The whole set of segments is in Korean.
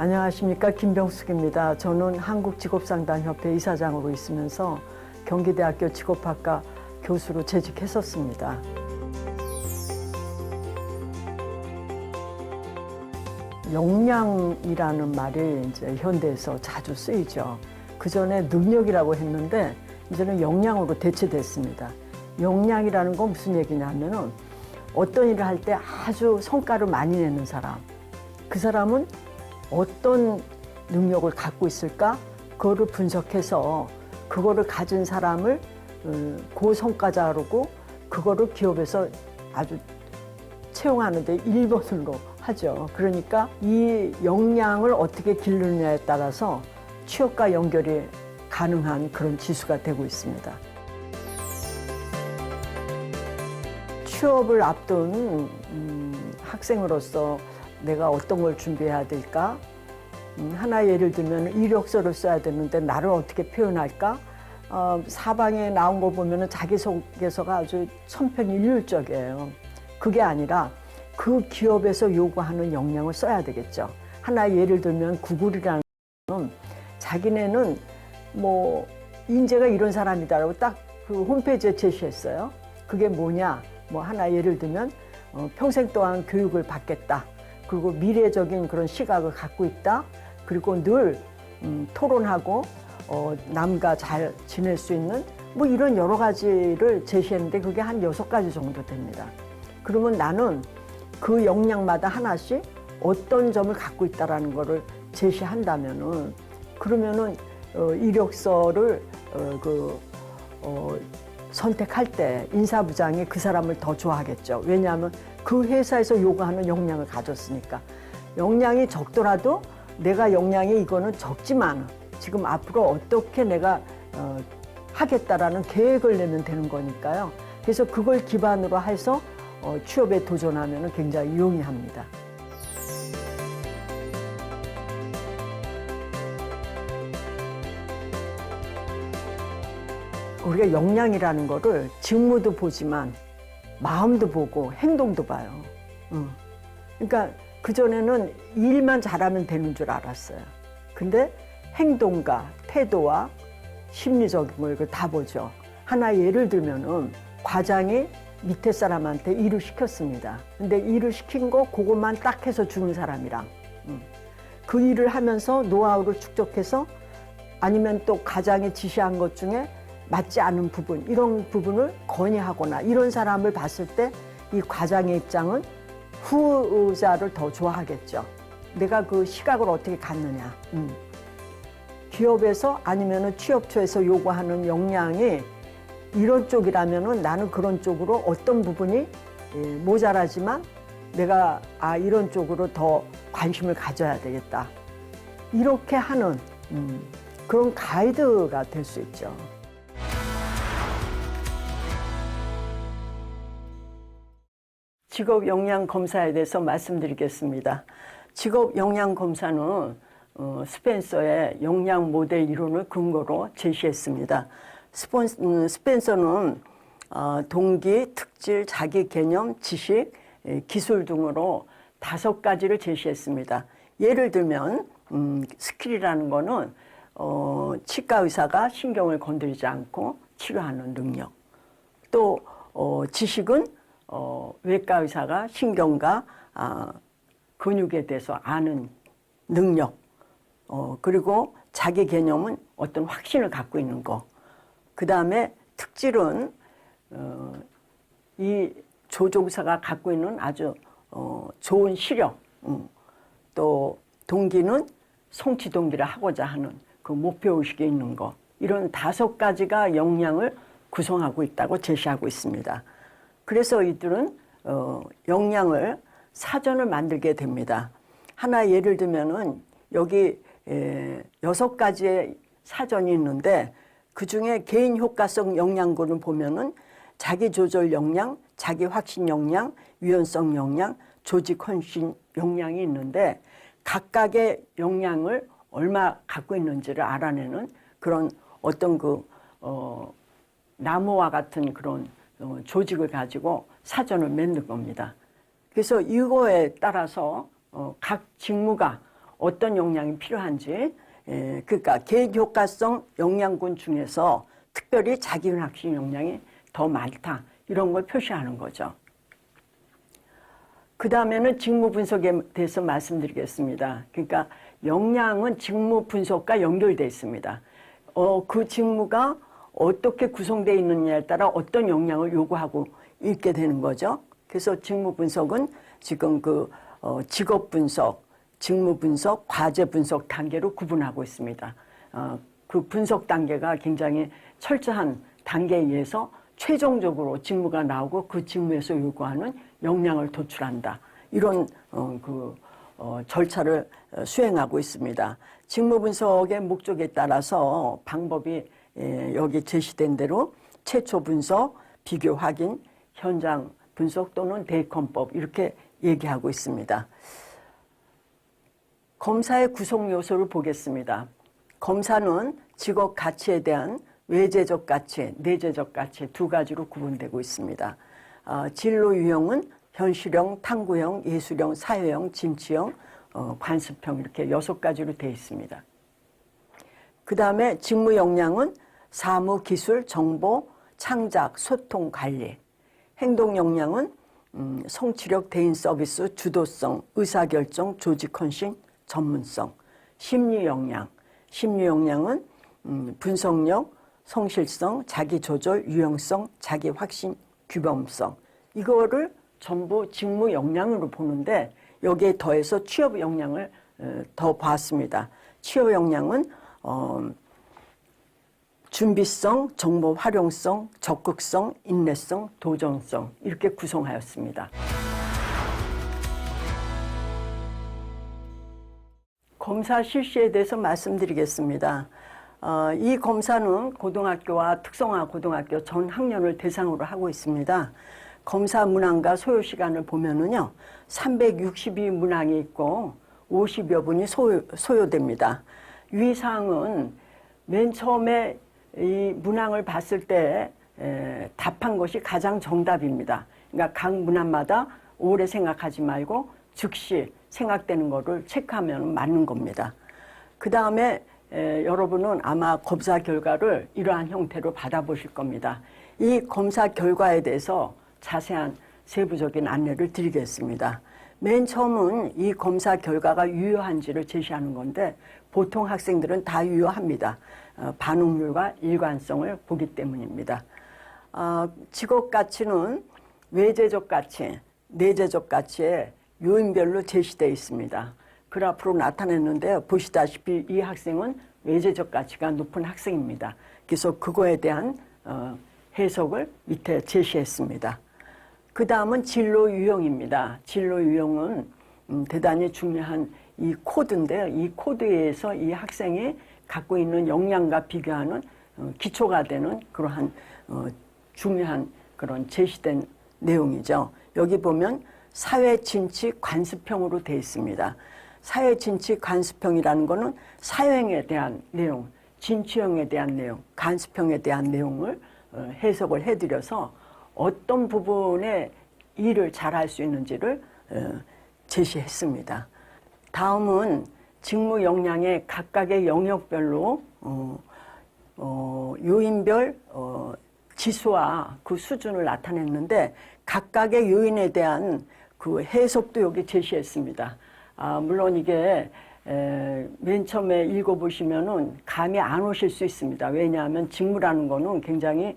안녕하십니까, 김병숙입니다. 저는 한국직업상담협회 이사장으로 있으면서 경기대학교 직업학과 교수로 재직했었습니다. 역량이라는 말이 이제 현대에서 자주 쓰이죠. 그전에 능력이라고 했는데 이제는 역량으로 대체됐습니다. 역량이라는 건 무슨 얘기냐면은 어떤 일을 할 때 아주 성과를 많이 내는 사람, 그 사람은 어떤 능력을 갖고 있을까? 그거를 분석해서 그거를 가진 사람을 고성과자로 그거를 기업에서 아주 채용하는 데 1번으로 하죠. 그러니까 이 역량을 어떻게 기르느냐에 따라서 취업과 연결이 가능한 그런 지수가 되고 있습니다. 취업을 앞둔 학생으로서 내가 어떤 걸 준비해야 될까? 하나 예를 들면 이력서를 써야 되는데 나를 어떻게 표현할까? 사방에 나온 거 보면 자기소개서가 아주 천편일률적이에요. 그게 아니라 그 기업에서 요구하는 역량을 써야 되겠죠. 하나 예를 들면 구글이라는 건 자기네는 뭐 인재가 이런 사람이다라고 딱 그 홈페이지에 제시했어요. 그게 뭐냐? 뭐 하나 예를 들면 평생 동안 교육을 받겠다. 그리고 미래적인 그런 시각을 갖고 있다. 그리고 늘 토론하고 남과 잘 지낼 수 있는 뭐 이런 여러 가지를 제시했는데 그게 한 6가지 정도 됩니다. 그러면 나는 그 역량마다 하나씩 어떤 점을 갖고 있다라는 거를 제시한다면은 그러면은 이력서를 선택할 때 인사부장이 그 사람을 더 좋아하겠죠. 왜냐하면 그 회사에서 요구하는 역량을 가졌으니까. 역량이 적더라도 내가 역량이 이거는 적지만 지금 앞으로 어떻게 내가 하겠다라는 계획을 내면 되는 거니까요. 그래서 그걸 기반으로 해서 취업에 도전하면 굉장히 용이합니다. 우리가 역량이라는 거를 직무도 보지만 마음도 보고 행동도 봐요. 그러니까 그전에는 일만 잘하면 되는 줄 알았어요. 근데 행동과 태도와 심리적인 걸 다 보죠. 하나 예를 들면은 과장이 밑에 사람한테 일을 시켰습니다. 근데 일을 시킨 거 그것만 딱 해서 주는 사람이랑 그 일을 하면서 노하우를 축적해서 아니면 또 과장이 지시한 것 중에 맞지 않은 부분, 이런 부분을 건의하거나 이런 사람을 봤을 때 이 과장의 입장은 후자를 더 좋아하겠죠. 내가 그 시각을 어떻게 갖느냐. 기업에서 아니면 취업처에서 요구하는 역량이 이런 쪽이라면 나는 그런 쪽으로 어떤 부분이 모자라지만 내가 이런 쪽으로 더 관심을 가져야 되겠다. 이렇게 하는 그런 가이드가 될 수 있죠. 직업 역량 검사에 대해서 말씀드리겠습니다. 직업 역량 검사는 스펜서의 역량 모델 이론을 근거로 제시했습니다. 스펜서는 동기, 특질, 자기 개념, 지식, 기술 등으로 5가지를 제시했습니다. 예를 들면 스킬이라는 거는 치과 의사가 신경을 건드리지 않고 치료하는 능력. 또 지식은 외과 의사가 신경과 근육에 대해서 아는 능력. 그리고 자기 개념은 어떤 확신을 갖고 있는 거. 그 다음에 특질은 이 조종사가 갖고 있는 아주 좋은 시력. 또 동기는 성취 동기를 하고자 하는 그 목표의식이 있는 거. 이런 5가지가 역량을 구성하고 있다고 제시하고 있습니다. 그래서 이들은 역량을 사전을 만들게 됩니다. 하나 예를 들면은 여기 6가지의 사전이 있는데 그중에 개인 효과성 역량군을 보면은 자기 조절 역량, 자기 확신 역량, 유연성 역량, 조직 헌신 역량이 있는데 각각의 역량을 얼마 갖고 있는지를 알아내는 그런 어떤 나무와 같은 그런 조직을 가지고 사전을 만든 겁니다. 그래서 이거에 따라서 각 직무가 어떤 영양이 필요한지, 그러니까 계획효과성 영양군 중에서 특별히 자기윤학식 영양이 더 많다, 이런 걸 표시하는 거죠. 그 다음에는 직무 분석에 대해서 말씀드리겠습니다. 그러니까 영양은 직무 분석과 연결되어 있습니다. 그 직무가 어떻게 구성되어 있느냐에 따라 어떤 영양을 요구하고 있게 되는 거죠. 그래서 직무 분석은 지금 직업 분석, 직무 분석, 과제 분석 단계로 구분하고 있습니다. 그 분석 단계가 굉장히 철저한 단계에 의해서 최종적으로 직무가 나오고 그 직무에서 요구하는 역량을 도출한다, 이런 절차를 수행하고 있습니다. 직무 분석의 목적에 따라서 방법이 여기 제시된 대로 최초 분석, 비교 확인, 현장 분석 또는 대입헌법, 이렇게 얘기하고 있습니다. 검사의 구성 요소를 보겠습니다. 검사는 직업 가치에 대한 외재적 가치, 내재적 가치 두 가지로 구분되고 있습니다. 진로 유형은 현실형, 탐구형, 예술형, 사회형, 진취형, 관습형, 이렇게 6가지로 되어 있습니다. 그 다음에 직무 역량은 사무, 기술, 정보, 창작, 소통, 관리. 행동 역량은 성취력, 대인 서비스, 주도성, 의사결정, 조직 헌신, 전문성. 심리 역량, 심리 역량은 분석력, 성실성, 자기조절, 유형성, 자기확신, 규범성. 이거를 전부 직무 역량으로 보는데 여기에 더해서 취업 역량을 더 봤습니다. 취업 역량은 준비성, 정보 활용성, 적극성, 인내성, 도전성, 이렇게 구성하였습니다. 검사 실시에 대해서 말씀드리겠습니다. 이 검사는 고등학교와 특성화 고등학교 전 학년을 대상으로 하고 있습니다. 검사 문항과 소요 시간을 보면은요, 362문항이 있고 50여 분이 소요됩니다. 유의사항은 맨 처음에 이 문항을 봤을 때 답한 것이 가장 정답입니다. 그러니까 각 문항마다 오래 생각하지 말고 즉시 생각되는 거를 체크하면 맞는 겁니다. 그 다음에 여러분은 아마 검사 결과를 이러한 형태로 받아보실 겁니다. 이 검사 결과에 대해서 자세한 세부적인 안내를 드리겠습니다. 맨 처음은 이 검사 결과가 유효한지를 제시하는 건데 보통 학생들은 다 유효합니다. 반응률과 일관성을 보기 때문입니다. 직업 가치는 외재적 가치, 내재적 가치에 요인별로 제시되어 있습니다. 그래프로 나타냈는데요. 보시다시피 이 학생은 외재적 가치가 높은 학생입니다. 그래서 그거에 대한 해석을 밑에 제시했습니다. 그 다음은 진로 유형입니다. 진로 유형은 대단히 중요한 이 코드인데요. 이 코드에 의해서 이 학생이 갖고 있는 역량과 비교하는 기초가 되는 그러한 중요한 그런 제시된 내용이죠. 여기 보면 사회진취 관습형으로 되어 있습니다. 사회진취 관습형이라는 것은 사회형에 대한 내용, 진취형에 대한 내용, 관습형에 대한 내용을 해석을 해드려서 어떤 부분에 일을 잘할 수 있는지를 제시했습니다. 다음은 직무 역량의 각각의 영역별로 요인별 지수와 그 수준을 나타냈는데 각각의 요인에 대한 그 해석도 여기 제시했습니다. 물론 이게 맨 처음에 읽어보시면은 감이 안 오실 수 있습니다. 왜냐하면 직무라는 거는 굉장히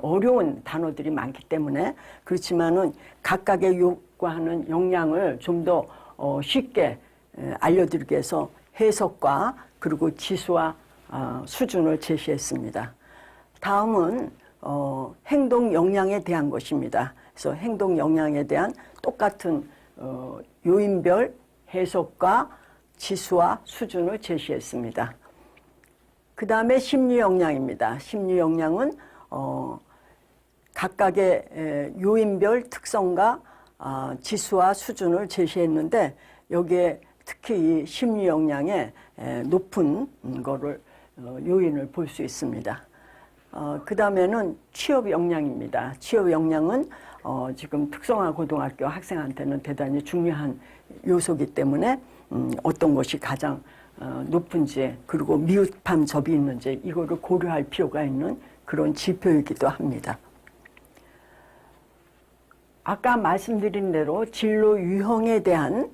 어려운 단어들이 많기 때문에. 그렇지만은 각각의 요구하는 역량을 좀 더 쉽게 알려드리기 위해서 해석과 그리고 지수와 수준을 제시했습니다. 다음은 행동 역량에 대한 것입니다. 그래서 행동 역량에 대한 똑같은 요인별 해석과 지수와 수준을 제시했습니다. 그 다음에 심리 역량입니다. 심리 역량은 각각의 요인별 특성과 지수와 수준을 제시했는데 여기에 특히 이 심리 역량의 높은 거를 요인을 볼 수 있습니다. 그 다음에는 취업 역량입니다. 취업 역량은 지금 특성화 고등학교 학생한테는 대단히 중요한 요소이기 때문에 어떤 것이 가장 높은지, 그리고 미흡한 점이 있는지 이거를 고려할 필요가 있는 그런 지표이기도 합니다. 아까 말씀드린 대로 진로 유형에 대한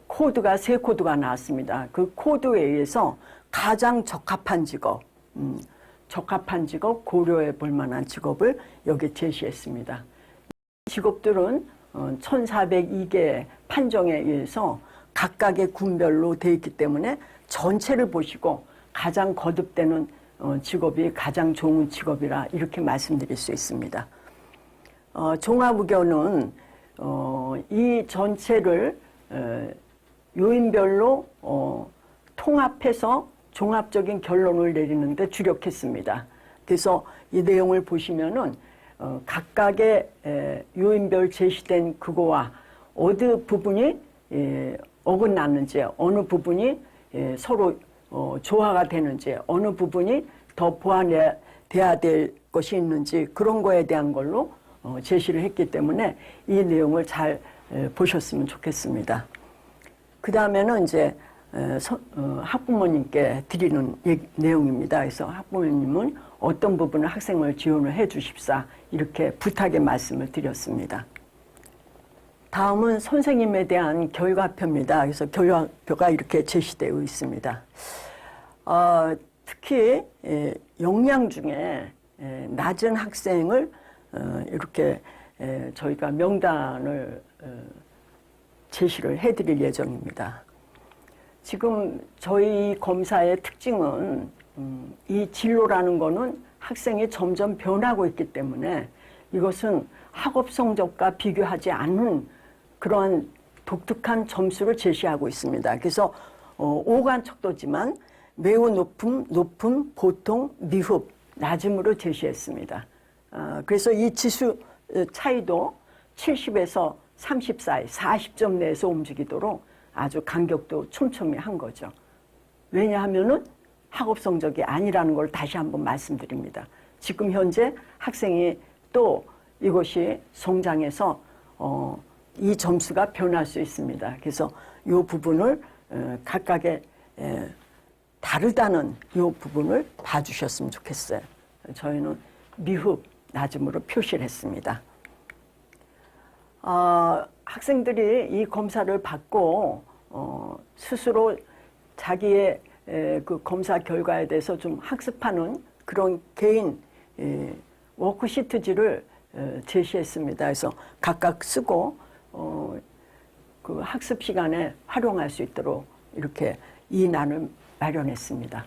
코드가 세 코드가 나왔습니다. 그 코드에 의해서 가장 적합한 직업, 고려해 볼 만한 직업을 여기 제시했습니다. 직업들은 1402개 판정에 의해서 각각의 군별로 되어 있기 때문에 전체를 보시고 가장 거듭되는 직업이 가장 좋은 직업이라 이렇게 말씀드릴 수 있습니다. 종합의견은 이 전체를 요인별로 통합해서 종합적인 결론을 내리는데 주력했습니다. 그래서 이 내용을 보시면은 각각의 요인별 제시된 그거와 어느 부분이 어긋났는지, 어느 부분이 서로 조화가 되는지, 어느 부분이 더 보완돼야 될 것이 있는지 그런 거에 대한 걸로 제시를 했기 때문에 이 내용을 잘 보셨으면 좋겠습니다. 그 다음에는 이제 학부모님께 드리는 내용입니다. 그래서 학부모님은 어떤 부분을 학생을 지원을 해 주십사 이렇게 부탁의 말씀을 드렸습니다. 다음은 선생님에 대한 결과표입니다. 그래서 결과표가 이렇게 제시되어 있습니다. 특히 역량 중에 낮은 학생을 이렇게 저희가 명단을 제시를 해드릴 예정입니다. 지금 저희 검사의 특징은 이 진로라는 거는 학생이 점점 변하고 있기 때문에 이것은 학업 성적과 비교하지 않는 그러한 독특한 점수를 제시하고 있습니다. 그래서 오관척도지만 매우 높음, 보통, 미흡, 낮음으로 제시했습니다. 그래서 이 지수 차이도 70에서 30 사이, 40점 내에서 움직이도록 아주 간격도 촘촘히 한 거죠. 왜냐하면은 학업 성적이 아니라는 걸 다시 한번 말씀드립니다. 지금 현재 학생이 또 이것이 성장해서 이 점수가 변할 수 있습니다. 그래서 이 부분을 각각의 다르다는 이 부분을 봐주셨으면 좋겠어요. 저희는 미흡, 낮음으로 표시를 했습니다. 학생들이 이 검사를 받고 스스로 자기의 그 검사 결과에 대해서 좀 학습하는 그런 개인 워크시트지를 제시했습니다. 그래서 각각 쓰고 그 학습 시간에 활용할 수 있도록 이렇게 이난을 마련했습니다.